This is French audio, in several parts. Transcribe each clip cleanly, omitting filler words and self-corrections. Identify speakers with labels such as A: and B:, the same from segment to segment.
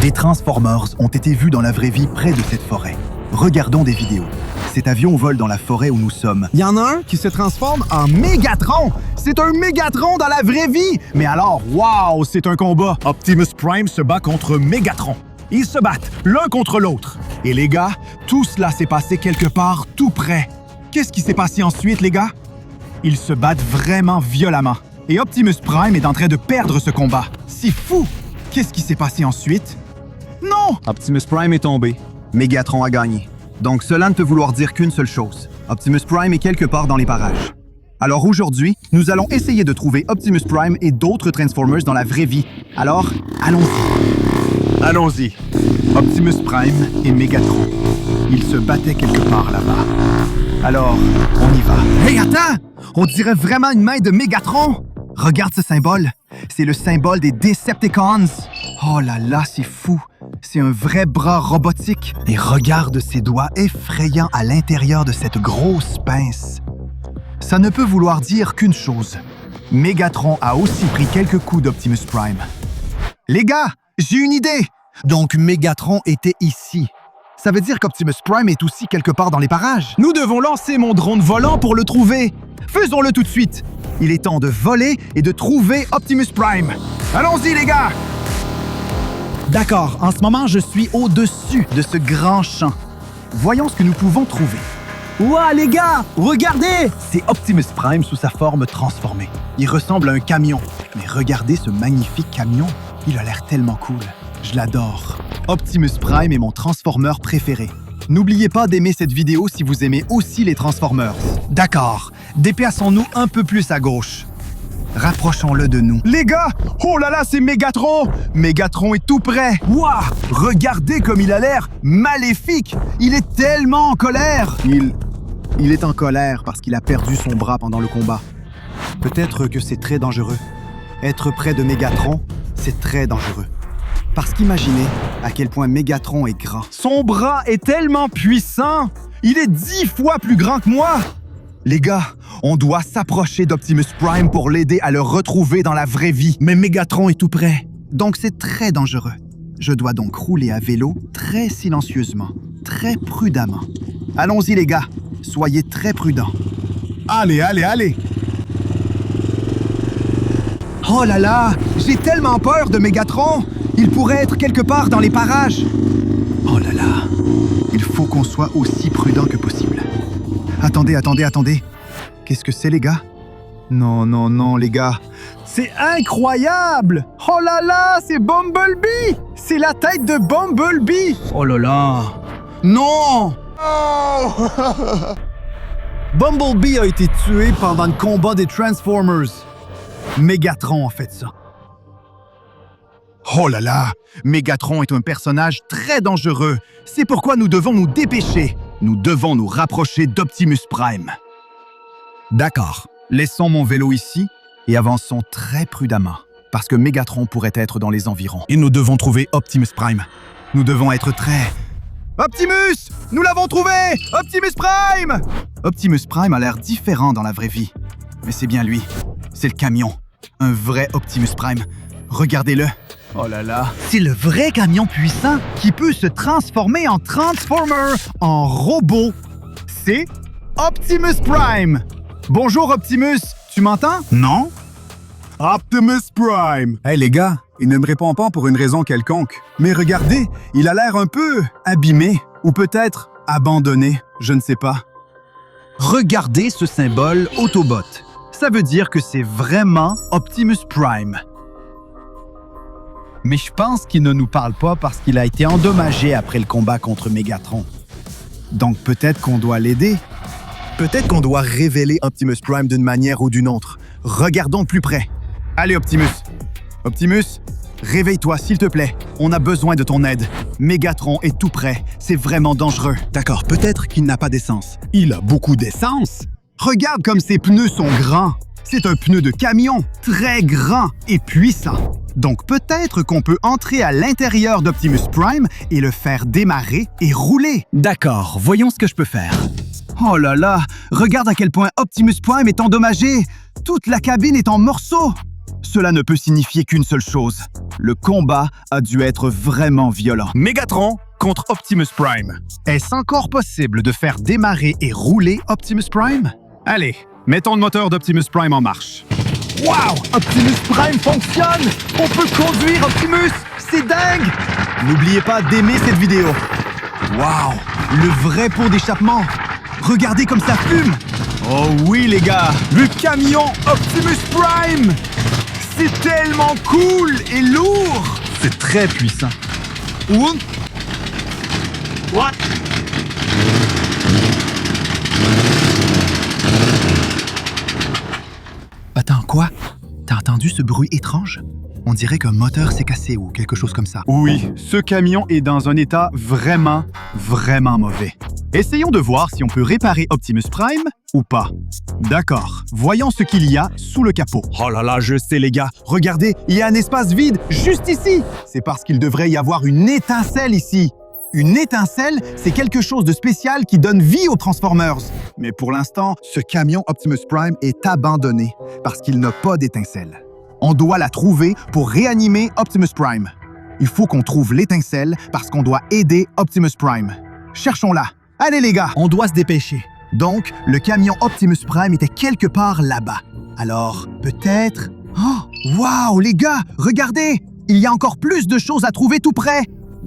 A: Des Transformers ont été vus dans la vraie vie près de cette forêt. Regardons des vidéos. Cet avion vole dans la forêt où nous sommes.
B: Il y en a un qui se transforme en Mégatron! C'est un Mégatron dans la vraie vie! Mais alors, wow, c'est un combat!
C: Optimus Prime se bat contre Mégatron. Ils se battent l'un contre l'autre.
B: Et les gars, tout cela s'est passé quelque part tout près. Qu'est-ce qui s'est passé ensuite, les gars? Ils se battent vraiment violemment. Et Optimus Prime est en train de perdre ce combat. C'est fou! Qu'est-ce qui s'est passé ensuite? Non!
A: Optimus Prime est tombé. Mégatron a gagné. Donc cela ne peut vouloir dire qu'une seule chose. Optimus Prime est quelque part dans les parages. Alors aujourd'hui, nous allons essayer de trouver Optimus Prime et d'autres Transformers dans la vraie vie. Alors, allons-y.
C: Allons-y.
A: Optimus Prime et Mégatron. Ils se battaient quelque part là-bas. Alors, on y va.
B: Hey, attends! On dirait vraiment une main de Mégatron! Regarde ce symbole. C'est le symbole des Decepticons. Oh là là, c'est fou. C'est un vrai bras robotique. Et regarde ses doigts effrayants à l'intérieur de cette grosse pince. Ça ne peut vouloir dire qu'une chose. Mégatron a aussi pris quelques coups d'Optimus Prime. Les gars, j'ai une idée! Donc Mégatron était ici. Ça veut dire qu'Optimus Prime est aussi quelque part dans les parages. Nous devons lancer mon drone volant pour le trouver. Faisons-le tout de suite. Il est temps de voler et de trouver Optimus Prime. Allons-y, les gars! D'accord, en ce moment, je suis au-dessus de ce grand champ. Voyons ce que nous pouvons trouver. Ouah, les gars! Regardez! C'est Optimus Prime sous sa forme transformée. Il ressemble à un camion. Mais regardez ce magnifique camion. Il a l'air tellement cool. Je l'adore. Optimus Prime est mon Transformer préféré. N'oubliez pas d'aimer cette vidéo si vous aimez aussi les Transformers. D'accord. Déplaçons-nous un peu plus à gauche. Rapprochons-le de nous. Les gars! Oh là là, c'est Mégatron! Mégatron est tout près! Waouh! Regardez comme il a l'air maléfique! Il est tellement en colère! Il est en colère parce qu'il a perdu son bras pendant le combat. Peut-être que c'est très dangereux. Être près de Mégatron, c'est très dangereux. Parce qu'imaginez à quel point Mégatron est grand. Son bras est tellement puissant! Il est 10 fois plus grand que moi! Les gars, on doit s'approcher d'Optimus Prime pour l'aider à le retrouver dans la vraie vie. Mais Mégatron est tout près. Donc c'est très dangereux. Je dois donc rouler à vélo très silencieusement, très prudemment. Allons-y les gars, soyez très prudents.
C: Allez, allez, allez.
B: Oh là là, j'ai tellement peur de Mégatron. Il pourrait être quelque part dans les parages. Oh là là, il faut qu'on soit aussi prudent que possible. Attendez. Qu'est-ce que c'est, les gars? Non, les gars. C'est incroyable! Oh là là, c'est Bumblebee! C'est la tête de Bumblebee! Oh là là! Non! Oh! Bumblebee a été tué pendant le combat des Transformers. Mégatron a fait ça. Oh là là! Mégatron est un personnage très dangereux. C'est pourquoi nous devons nous dépêcher. Nous devons nous rapprocher d'Optimus Prime. D'accord. Laissons mon vélo ici et avançons très prudemment, parce que Mégatron pourrait être dans les environs. Et nous devons trouver Optimus Prime. Nous devons être très... Optimus! Nous l'avons trouvé! Optimus Prime! Optimus Prime a l'air différent dans la vraie vie. Mais c'est bien lui. C'est le camion. Un vrai Optimus Prime. Regardez-le. Oh là là. C'est le vrai camion puissant qui peut se transformer en Transformer, en robot. C'est Optimus Prime. Bonjour Optimus, tu m'entends? Non?
C: Optimus Prime.
B: Hey les gars, il ne me répond pas pour une raison quelconque. Mais regardez, il a l'air un peu abîmé, ou peut-être abandonné, je ne sais pas. Regardez ce symbole Autobot. Ça veut dire que c'est vraiment Optimus Prime. Mais je pense qu'il ne nous parle pas parce qu'il a été endommagé après le combat contre Mégatron. Donc peut-être qu'on doit l'aider. Peut-être qu'on doit révéler Optimus Prime d'une manière ou d'une autre. Regardons de plus près. Allez, Optimus. Optimus, réveille-toi, s'il te plaît. On a besoin de ton aide. Mégatron est tout près. C'est vraiment dangereux. D'accord, peut-être qu'il n'a pas d'essence. Il a beaucoup d'essence? Regarde comme ses pneus sont grands. C'est un pneu de camion, très grand et puissant. Donc peut-être qu'on peut entrer à l'intérieur d'Optimus Prime et le faire démarrer et rouler. D'accord, voyons ce que je peux faire. Oh là là, regarde à quel point Optimus Prime est endommagé. Toute la cabine est en morceaux. Cela ne peut signifier qu'une seule chose. Le combat a dû être vraiment violent.
C: Megatron contre Optimus Prime.
B: Est-ce encore possible de faire démarrer et rouler Optimus Prime?
C: Allez, mettons le moteur d'Optimus Prime en marche.
B: Wow! Optimus Prime fonctionne! On peut conduire Optimus! C'est dingue! N'oubliez pas d'aimer cette vidéo. Wow! Le vrai pot d'échappement! Regardez comme ça fume! Oh oui, les gars! Le camion Optimus Prime! C'est tellement cool et lourd! C'est très puissant. What? Attends, quoi? T'as entendu ce bruit étrange? On dirait qu'un moteur s'est cassé ou quelque chose comme ça.
C: Oui, ce camion est dans un état vraiment mauvais.
B: Essayons de voir si on peut réparer Optimus Prime ou pas. D'accord, voyons ce qu'il y a sous le capot. Oh là là, je sais les gars. Regardez, il y a un espace vide juste ici. C'est parce qu'il devrait y avoir une étincelle ici. Une étincelle, c'est quelque chose de spécial qui donne vie aux Transformers. Mais pour l'instant, ce camion Optimus Prime est abandonné parce qu'il n'a pas d'étincelle. On doit la trouver pour réanimer Optimus Prime. Il faut qu'on trouve l'étincelle parce qu'on doit aider Optimus Prime. Cherchons-la. Allez les gars, on doit se dépêcher. Donc, le camion Optimus Prime était quelque part là-bas. Alors, peut-être... Oh, wow, les gars, regardez! Il y a encore plus de choses à trouver tout près.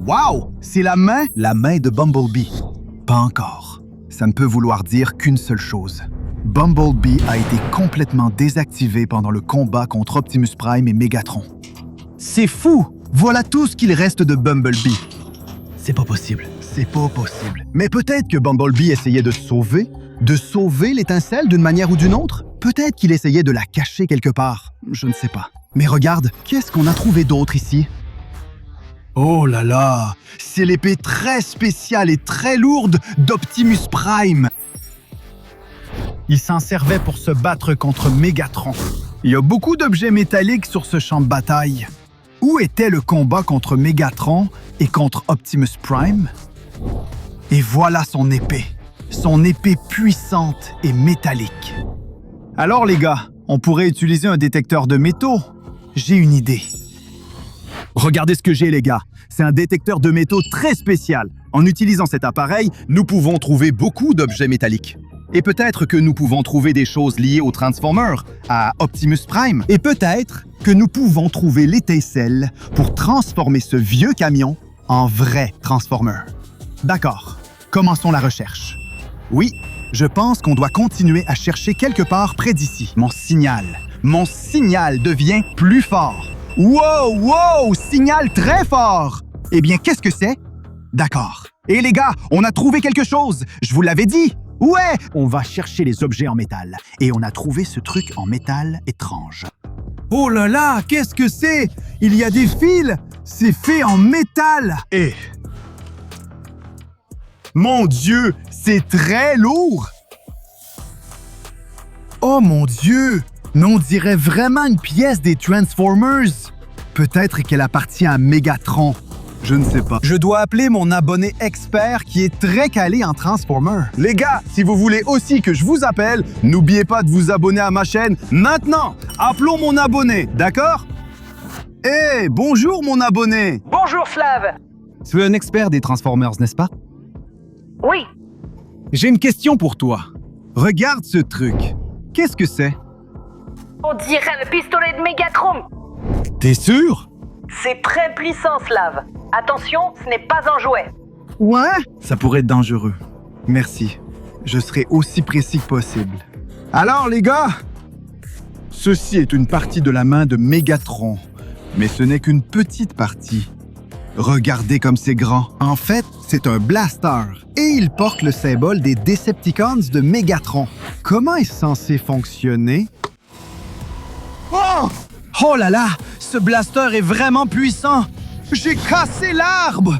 B: Wow! C'est la main de Bumblebee. Pas encore. Ça ne peut vouloir dire qu'une seule chose. Bumblebee a été complètement désactivé pendant le combat contre Optimus Prime et Megatron. C'est fou! Voilà tout ce qu'il reste de Bumblebee. C'est pas possible. C'est pas possible. Mais peut-être que Bumblebee essayait de sauver l'étincelle d'une manière ou d'une autre. Peut-être qu'il essayait de la cacher quelque part. Je ne sais pas. Mais regarde, qu'est-ce qu'on a trouvé d'autre ici? Oh là là! C'est l'épée très spéciale et très lourde d'Optimus Prime. Il s'en servait pour se battre contre Megatron. Il y a beaucoup d'objets métalliques sur ce champ de bataille. Où était le combat contre Megatron et contre Optimus Prime? Et voilà son épée puissante et métallique. Alors les gars, on pourrait utiliser un détecteur de métaux. J'ai une idée. Regardez ce que j'ai les gars, c'est un détecteur de métaux très spécial. En utilisant cet appareil, nous pouvons trouver beaucoup d'objets métalliques. Et peut-être que nous pouvons trouver des choses liées aux Transformers, à Optimus Prime. Et peut-être que nous pouvons trouver l'étincelle pour transformer ce vieux camion en vrai Transformer. D'accord, commençons la recherche. Oui, je pense qu'on doit continuer à chercher quelque part près d'ici. Mon signal devient plus fort. Wow, signal très fort! Eh bien, qu'est-ce que c'est? D'accord. Et les gars, on a trouvé quelque chose, je vous l'avais dit! Ouais! On va chercher les objets en métal. Et on a trouvé ce truc en métal étrange. Oh là là, qu'est-ce que c'est? Il y a des fils! C'est fait en métal! Et... Mon Dieu, c'est très lourd! Oh mon Dieu! Mais on dirait vraiment une pièce des Transformers! Peut-être qu'elle appartient à Megatron. Je ne sais pas. Je dois appeler mon abonné expert qui est très calé en Transformers. Les gars, si vous voulez aussi que je vous appelle, n'oubliez pas de vous abonner à ma chaîne maintenant. Appelons mon abonné, d'accord? Hé, bonjour mon abonné.
D: Bonjour Slav.
B: Tu es un expert des Transformers, n'est-ce pas?
D: Oui,
B: J'ai une question pour toi. Regarde ce truc. Qu'est-ce que c'est?
D: on dirait le pistolet de Megatron.
B: T'es sûr?
D: C'est très puissant, Slav. Attention, ce n'est pas un jouet.
B: Ouais? Ça pourrait être dangereux. Merci. Je serai aussi précis que possible. Alors, les gars, ceci est une partie de la main de Megatron. Mais ce n'est qu'une petite partie. Regardez comme c'est grand. En fait, c'est un blaster. Et il porte le symbole des Decepticons de Megatron. Comment est-ce censé fonctionner? Oh! Oh là là! Ce blaster est vraiment puissant! J'ai cassé l'arbre!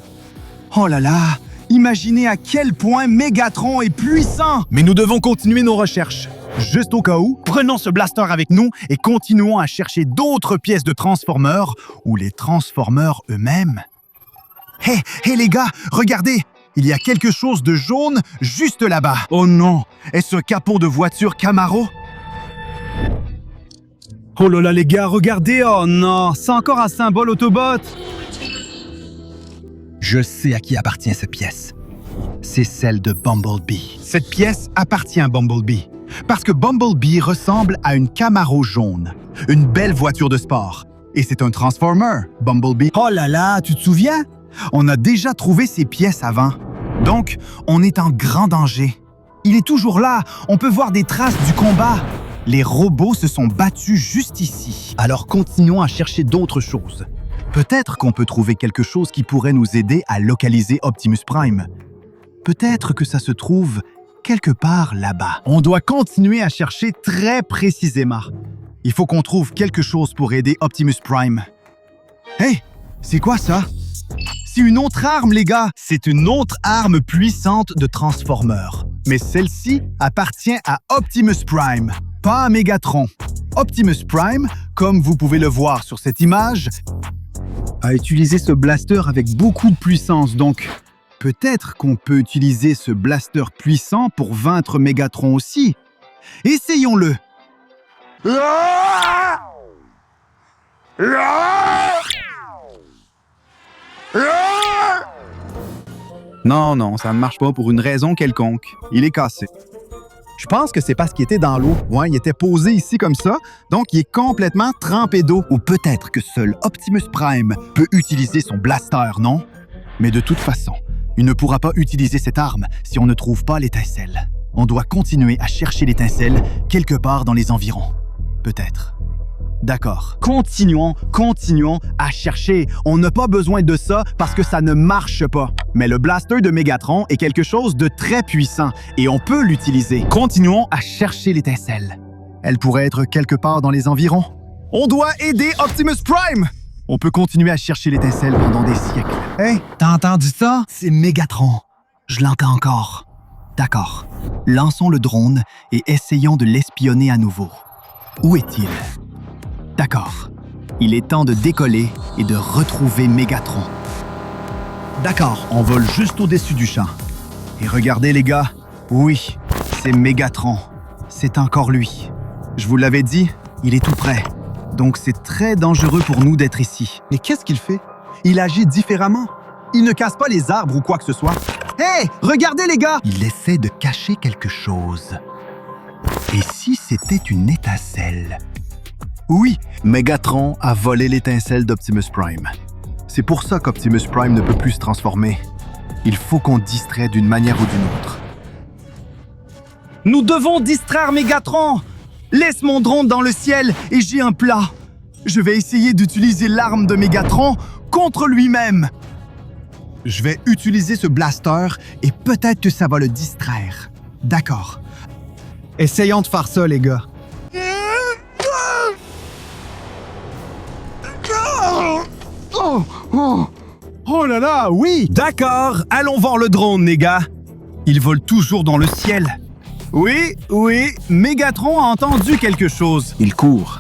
B: Oh là là! Imaginez à quel point Megatron est puissant! Mais nous devons continuer nos recherches. Juste au cas où, prenons ce blaster avec nous et continuons à chercher d'autres pièces de Transformers ou les Transformers eux-mêmes. Hé les gars, regardez! Il y a quelque chose de jaune juste là-bas. Oh non! Est-ce un capot de voiture Camaro?
C: Oh là là, les gars, regardez! Oh non, c'est encore un symbole Autobot!
B: Je sais à qui appartient cette pièce. C'est celle de Bumblebee. Cette pièce appartient à Bumblebee. Parce que Bumblebee ressemble à une Camaro jaune. Une belle voiture de sport. Et c'est un Transformer, Bumblebee. Oh là là, tu te souviens? On a déjà trouvé ces pièces avant. Donc, on est en grand danger. Il est toujours là. On peut voir des traces du combat. Les robots se sont battus juste ici. Alors continuons à chercher d'autres choses. Peut-être qu'on peut trouver quelque chose qui pourrait nous aider à localiser Optimus Prime. Peut-être que ça se trouve quelque part là-bas. On doit continuer à chercher très précisément. Il faut qu'on trouve quelque chose pour aider Optimus Prime. Hey, c'est quoi ça? C'est une autre arme, les gars! C'est une autre arme puissante de Transformer. Mais celle-ci appartient à Optimus Prime, pas à Megatron. Optimus Prime, comme vous pouvez le voir sur cette image, a utilisé ce blaster avec beaucoup de puissance, donc peut-être qu'on peut utiliser ce blaster puissant pour vaincre Megatron aussi. Essayons-le! Non, ça ne marche pas pour une raison quelconque. Il est cassé. Je pense que c'est parce qu'il était dans l'eau. Ouais, il était posé ici comme ça, donc il est complètement trempé d'eau. Ou peut-être que seul Optimus Prime peut utiliser son blaster, non? Mais de toute façon, il ne pourra pas utiliser cette arme si on ne trouve pas l'étincelle. On doit continuer à chercher l'étincelle quelque part dans les environs. Peut-être. D'accord. Continuons à chercher. On n'a pas besoin de ça parce que ça ne marche pas. Mais le blaster de Megatron est quelque chose de très puissant et on peut l'utiliser. Continuons à chercher l'étincelle. Elle pourrait être quelque part dans les environs. On doit aider Optimus Prime! On peut continuer à chercher l'étincelle pendant des siècles. Hey, t'as entendu ça? C'est Megatron. Je l'entends encore. D'accord. Lançons le drone et essayons de l'espionner à nouveau. Où est-il? D'accord. Il est temps de décoller et de retrouver Megatron. D'accord, on vole juste au-dessus du champ. Et regardez les gars, oui, c'est Megatron. C'est encore lui. Je vous l'avais dit, il est tout près. Donc c'est très dangereux pour nous d'être ici. Mais qu'est-ce qu'il fait? Il agit différemment. Il ne casse pas les arbres ou quoi que ce soit. Hé, regardez les gars! Il essaie de cacher quelque chose. Et si c'était une étincelle? Oui, Megatron a volé l'étincelle d'Optimus Prime. C'est pour ça qu'Optimus Prime ne peut plus se transformer. Il faut qu'on distrait d'une manière ou d'une autre. Nous devons distraire Megatron! Laisse mon drone dans le ciel et j'ai un plat. Je vais essayer d'utiliser l'arme de Megatron contre lui-même. Je vais utiliser ce blaster et peut-être que ça va le distraire. D'accord. Essayons de faire ça, les gars. Oh là là, oui!
C: D'accord, allons voir le drone, les gars.
B: Il vole toujours dans le ciel. Oui, Megatron a entendu quelque chose. Il court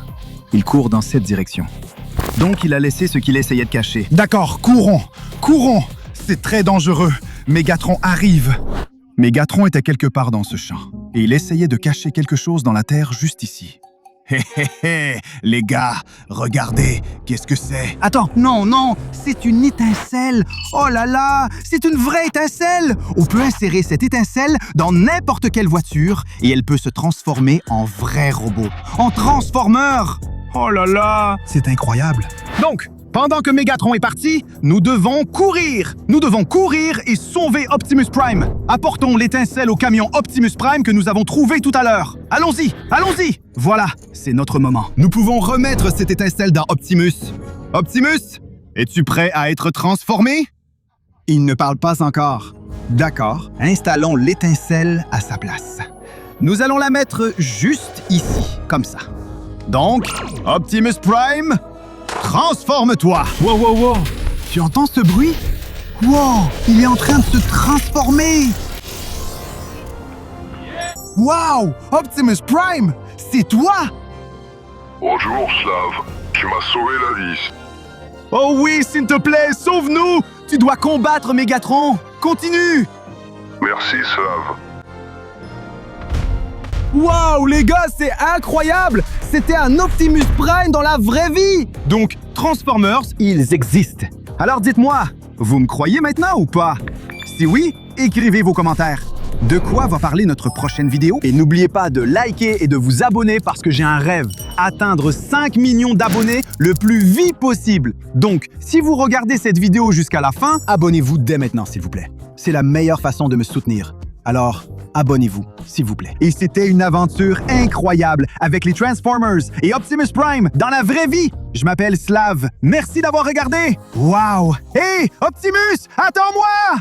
B: dans cette direction. Donc il a laissé ce qu'il essayait de cacher. D'accord, courons! C'est très dangereux. Megatron arrive. Megatron était quelque part dans ce champ, et il essayait de cacher quelque chose dans la terre juste ici. Hé, les gars, regardez, qu'est-ce que c'est? Attends, non, c'est une étincelle. Oh là là, c'est une vraie étincelle. On peut insérer cette étincelle dans n'importe quelle voiture et elle peut se transformer en vrai robot, en Transformer. Oh là là, c'est incroyable. Donc, pendant que Megatron est parti, nous devons courir. Nous devons courir et sauver Optimus Prime. Apportons l'étincelle au camion Optimus Prime que nous avons trouvé tout à l'heure. Allons-y! Voilà, c'est notre moment. Nous pouvons remettre cette étincelle dans Optimus. Optimus, es-tu prêt à être transformé? Il ne parle pas encore. D'accord, installons l'étincelle à sa place. Nous allons la mettre juste ici, comme ça. Donc, Optimus Prime, transforme-toi!
C: Wow!
B: Tu entends ce bruit? Wow! Il est en train de se transformer! Wow! Optimus Prime! C'est toi!
E: Bonjour, Slav. Tu m'as sauvé la vie.
B: Oh oui, s'il te plaît, sauve-nous! Tu dois combattre Megatron! Continue!
E: Merci, Slav.
C: Wow, les gars, c'est incroyable!
B: C'était un Optimus Prime dans la vraie vie!
A: Donc, Transformers, ils existent. Alors dites-moi, vous me croyez maintenant ou pas? Si oui, écrivez vos commentaires. De quoi va parler notre prochaine vidéo? Et n'oubliez pas de liker et de vous abonner parce que j'ai un rêve, atteindre 5 millions d'abonnés le plus vite possible. Donc, si vous regardez cette vidéo jusqu'à la fin, abonnez-vous dès maintenant, s'il vous plaît. C'est la meilleure façon de me soutenir. Alors, abonnez-vous, s'il vous plaît. Et c'était une aventure incroyable avec les Transformers et Optimus Prime dans la vraie vie. Je m'appelle Slav. Merci d'avoir regardé. Wow! Hey, Optimus, attends-moi!